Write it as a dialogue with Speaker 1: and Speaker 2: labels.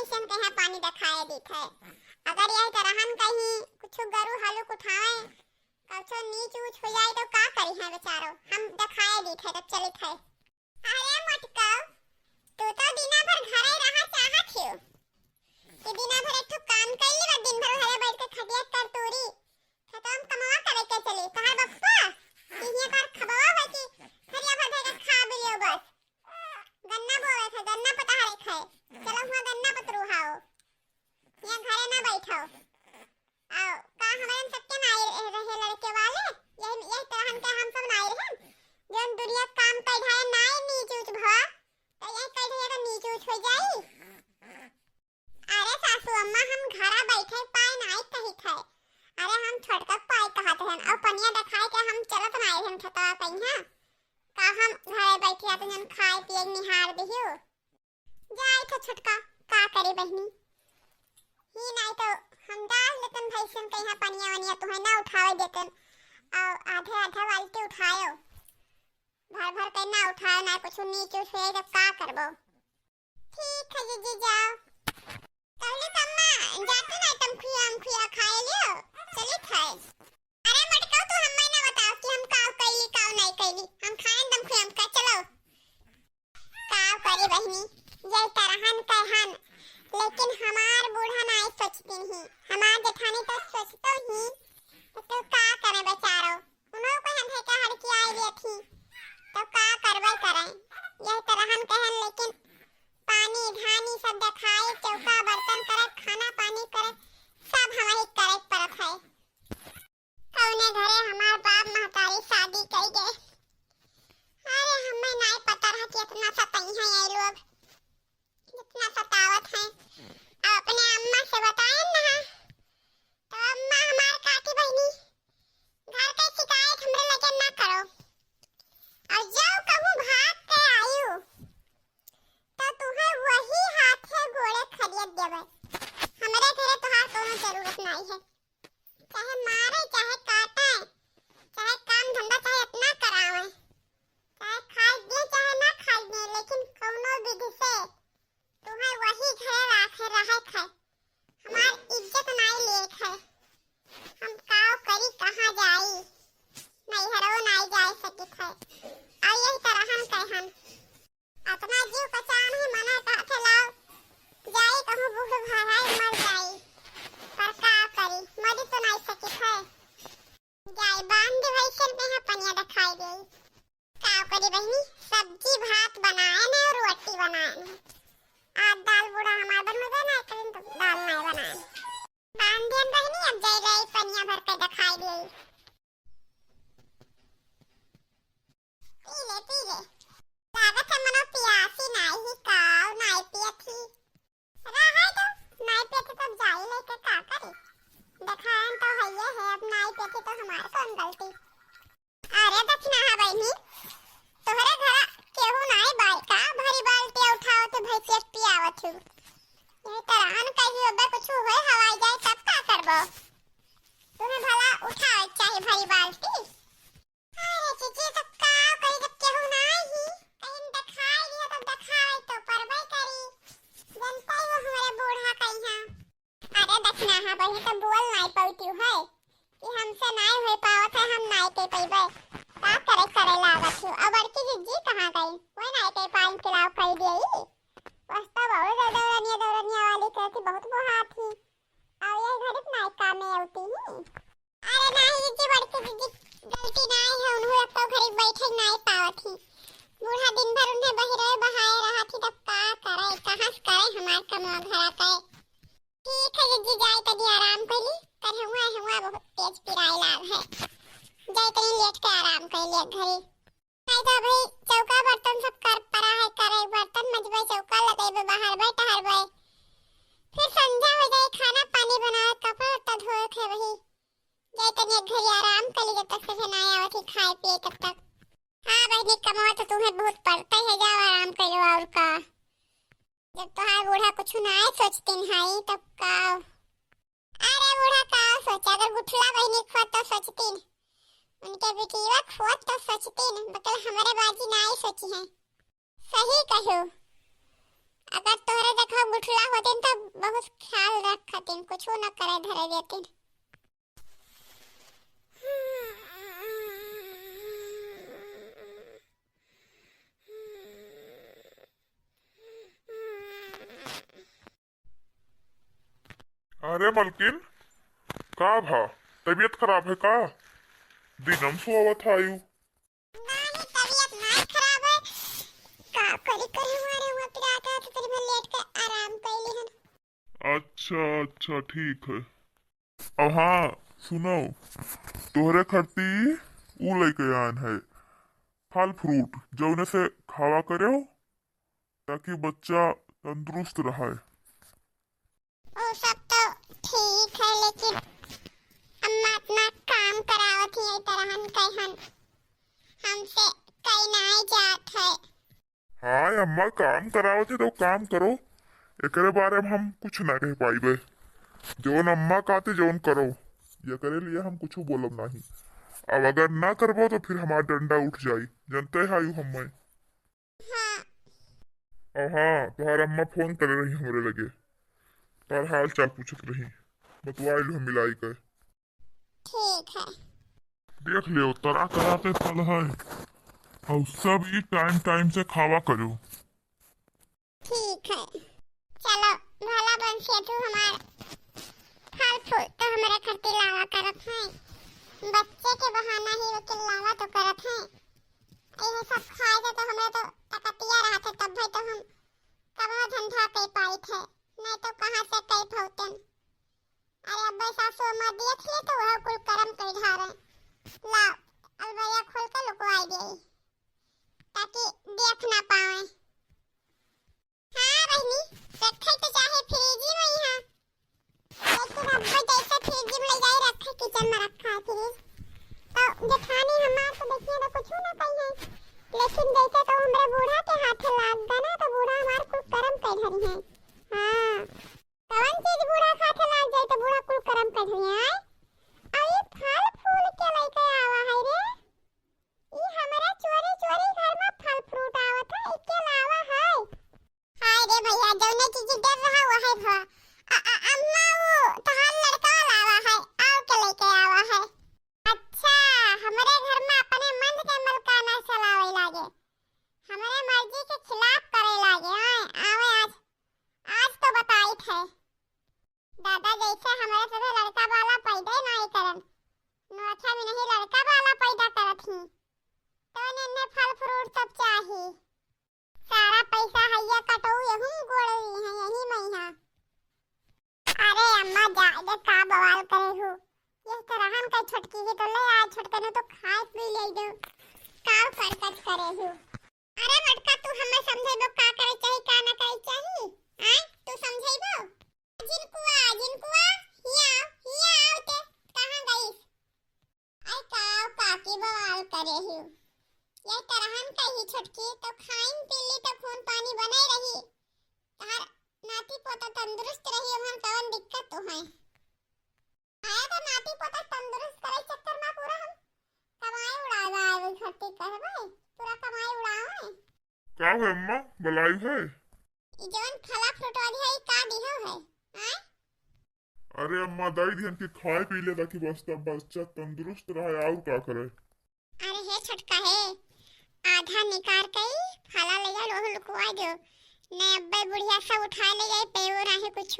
Speaker 1: भैंसन के यहाँ पानी दिखाए देत है। अगर यही तरह हम कहीं कुछ गरु हलुक उठाए कछो नीच ऊंच हो जाए तो का करी है बेचारो। हम दिखाए देत है तो चलित है। अरे मटका तू तो दिना भर घरे रहा चाहत हो कि दिना भर एक काम कैली बा दिन भर घरे बैठ के खटिया कर तोरी खतम कमावा करे के चली कहा बप्पा इहे पर खबावा है कि हरिया भर के खा भी लियो बस। गन्ना बोवे थे गन्ना पता हरे खाए चलो हुआ गन्ना पतरू हाओ यहाँ घरे ना बैठो आओ का हमारे सबके ना रहे लड़के वाले यही तरह हम सब ना रहे जोन दुनिया काम कर ढाए ना नीच ऊंच भवा तो यही कर ढाए तो नीच ऊंच हो जाई। अरे सासू अम्मा हम घरा बैठे पाए नाई कही थे। अरे हम छोटका पाए कहत हैं और पनिया दिखाए के हम चलत ना हम छतवा कहीं का हम घरे बैठे आते जन खाए पिए निहार दियो जाए तो छोटका का करे बहनी ही नहीं तो हम डाल लेतन भैंसन के यहाँ पनिया वनिया तुम्हें ना उठावे देतन और आधे आधे बाल्टी उठायो भर भर के ना उठाओ ना कुछ नीचे उठे तो का करबो। ठीक है जी जाओ कहले कम्मा जाते ना तुम खुया खाए लियो चली खाए। अरे मटका तू हमें ना बताओ कि हम काव कैली काव नहीं कैली हम खाएं दम खुया का चलो काव करी बहनी जय तरहन कहन लेकिन हमार बूढ़ा नहीं सोचती ही हमार जेठानी तो सोचतो ही तो का करे बेचारो उन्हों को हम है का हर की आई ली थी तो का करबे करें यह तरहन कहन लेकिन पानी धानी सब दिखाए चौका बर्तन करे खाना पानी करे सब हमारी करे परत है। कौने घरे हमार बाप महतारी शादी कर गए। अरे हमें नहीं पता रहा कि इतना सताई है ये लोग इतना सतावत है। अपने अम्मा से बताएं ना तो अम्मा हमार काकी बहनी घर के शिकायत हमरे लगे ना करो और जब कहूँ भाग के आयु तो तुम्हें वही हाथे गोड़े खरीद देवे हमरे घरे तोहार कोनो जरूरत नहीं है चाहे मारे चाहे काटे चाहे काम धंधा चाहे इतना करावे चाहे खाए दे चाहे ना खाए दे लेकिन कोनो विधि से तुम्हें वही घरे रखे रहे थे हमार इज्जत नहीं लेख है। हम काव करी कहाँ जाई नहीं हरो नहीं जाए सकित है और यही तरह हम कहन अपना जीव बचान ही मना कहते लाओ जाई कहूँ बूढ़ भाई मर जाई पर का करी मरी तो नहीं सकित है जाई बांध दे भैंसन पे पनिया दिखाई दे काव करी बहनी सब्जी भात बनाए ने और रोटी बनाए ने आज दाल बूढ़ा हमारे बन में ना कहीं तो दाल नहीं बनाए बांधियन बहनी अब जाई रही पनिया भर के दिखाई दे पी ले लागत है मनो प्यासी नहीं ही काव नहीं पिया थी रहा तो नहीं पिया तो जाई लेके का करे दिखाएं तो है ये है अब नहीं पिया तो हमारे कौन गलती। अरे दक्षिणा है बहनी तोहरे घर केहू नहीं बाई का भरी बाल्टी उठाओ तो भैंसिया पियावत हूँ ये तरहन कहीं ओबे कुछ होए हवाई जाए तब का करबो तुम्हें भला उठाओ चाहे भरी बाल्टी। अरे चीची तो का कहीं जब केहू नहीं ही कहीं दिखाई दिया तो दिखाई तो परबे करी जनता वो हमारे बूढ़ा कहीं है। अरे दक्षिणा है बहनी तो बोल नहीं पाती है कि हमसे नहीं हो पावत है हम नहीं के पैबे का करे लागत हूँ अब बड़की जी कहाँ गई वही नहीं के पानी पिलाओ कही देई वास्तव बहुत दौड़निया वाली कहती बहुत बुहा थी और ये घर नहीं काम में आती ही। अरे नहीं जी बड़की जी गलती नहीं है उन्होंने तो घर बैठे नहीं पावत थी बूढ़ा दिन भर उन्हें बहिरे बहाए रहा थी तब का करे कहाँ से करे हमार कमवा घरा के। ठीक है जी जाए तभी आराम कर ली कर हुआ बहुत तेज पिराई लाग है जाए कहीं लेट के आराम कर लिया घरे नहीं तो भाई चौका बर्तन सब कर पड़ा है करे बर्तन मजबे चौका लगाए बाहर बैठा हर भाई फिर संध्या हो जाए खाना पानी बनाओ कपड़ा लत्ता धोए थे वही जाए तनी घरे आराम कर ली जब तक से नहीं आवत खाए पिए तब तक। हाँ बहनी कमावा तो तुम्हें बहुत पड़ता है जाओ आराम कर लो और का जब तुम्हारा बूढ़ा कुछ ना सोचते नहीं तब का। अरे बूढ़ा का सोचा अगर गुठला बहनी खोत तो सोचती उनके बेटीवा खोत तो सोचती मतलब हमारे बाजी ना ही सोची है। सही कहो अगर तोहरे देखा गुठला होतिन त बहुत ख्याल रखतिन, कुछो न करे धरे देतिन।
Speaker 2: अरे मलकिन, का भा? तबीयत खराब है का? दिनम सोवत आयु।
Speaker 1: नहीं तबीयत नहीं खराब है, का करी करे हमारे हुआ पिराता तो तेरे में लेट के आराम कैली हन।
Speaker 2: अच्छा ठीक है। अब हाँ सुनो, तोहरे खरती ऊ लेके आन है फल फ्रूट, जौने से खावा करे हो ताकि बच्चा तंदुरुस्त रहे।
Speaker 1: वो सब तो ठीक है, लेकिन अम्मा इतना काम करावत ही तरहन कहन हमसे कई नहीं जात है।
Speaker 2: हाँ अम्मा काम करावत है तो काम करो, एकरे बारे में हम कुछ ना कह पाइबे। जौन अम्मा कहते जौन करो, ये करे लिए हम कुछ बोलब नहीं। अब अगर ना करबो तो फिर हमारा डंडा उठ जाई, जनते है आयु हमें।
Speaker 1: हाँ
Speaker 2: और हाँ तुम्हार अम्मा फोन करे रही हमरे लगे, तार हाल चाल पूछत रही, बतवाइल हम मिलाई के।
Speaker 1: ठीक है।
Speaker 2: देख लियो तरह तरह के फल है, और सब ये टाइम टाइम से खावा करो।
Speaker 1: ठीक है चलो, भला बंसी तू हमार फल फूल तो हमारे खर्चे लावा करत है, बच्चे के बहाना ही वो के लावा तो करत है। ये सब खाए थे तो हमें तो तकतिया रहते, तब भाई तो हम कबो धंधा कई पाई थे, नहीं तो कहाँ से कई फौतन। अरे अब्बे सासू माँ देख ले तो वह कुल करम कई ढारे ला अलबैया खोल के लुकवाई दे ताकि देख ना पाए। हाँ बहनी, रखे तो चाहे फ्रिज में ही है, लेकिन अब्बे जैसे फ्रिज में ले जाए रखे किचन में रखा है फ्रिज, तो जेठानी हमार तो देखिए तो कुछ ना कही है, लेकिन जैसे तो हमरे बूढ़ा के हाथ लाग गया ना तो बूढ़ा हमार कुल करम कई धरी है। हाँ कौन चीज बूढ़ा हाथ लाग जाए तो बूढ़ा कुल करम कई धरी है। और ये फल फूल के लेके आवा है रे, ये हमारे चोरी चोरी घर में फल फ्रूट आवत है, इसके अलावा है। हाय रे भैया, जौने चीज डर रहा वो है भा अम्मा वो तहार लड़का लावा है, आओ के लेके आवा है। अच्छा हमारे घर में अपने मन के मलकाना चलावे लागे, हमारे मर्जी के खिलाफ करे लागे। आवे आज तो बताई थे दादा जैसे हमारे साथ लड़का वाला पैदा नहीं करन, नो अच्छा भी नहीं लड़का वाला पैदा करत ही, तो इन्हें फल फ्रूट सब चाहिए। सारा पैसा हैया कटो यही गोड़वी है यही महीना। अरे अम्मा जाए का बवाल करे हो, ये तरह हम कई छटकी ही तो ले आज छटकने तो खाए पी ले दो काव करकट करे हो। अरे मटका तू हमें समझेबो का करे चाहिए का ना करे चाहिए, हैं तू समझेबो। जिनकुआ हिया आवते कहां गईस, आई काव काकी बवाल करे हो। ये तरहन कही छटकी तो खाइन पीली तो खून पानी बने रही, तार नाती पोता तंदुरुस्त रही, हम कवन दिक्कत तो है। आया तो नाती पोता तंदुरुस्त करे चक्कर में पूरा हम कमाई उड़ा आए खर्ची करबे, पूरा कमाई उड़ावे।
Speaker 2: का है अम्मा बुलाई है?
Speaker 1: ई जवन फला फ्रूट वाली है का दिहो है, हैं?
Speaker 2: अरे अम्मा दाई ध्यान के खाए पी ले ताकि बच्चा तंदुरुस्त रहे, और का करे।
Speaker 1: अरे हे छटका है, आधा निकाल कई फला ले जा लोह लुकवा दो, ने अब्बे बुढ़िया सब उठा ले जाए पेवर आहे कुछ।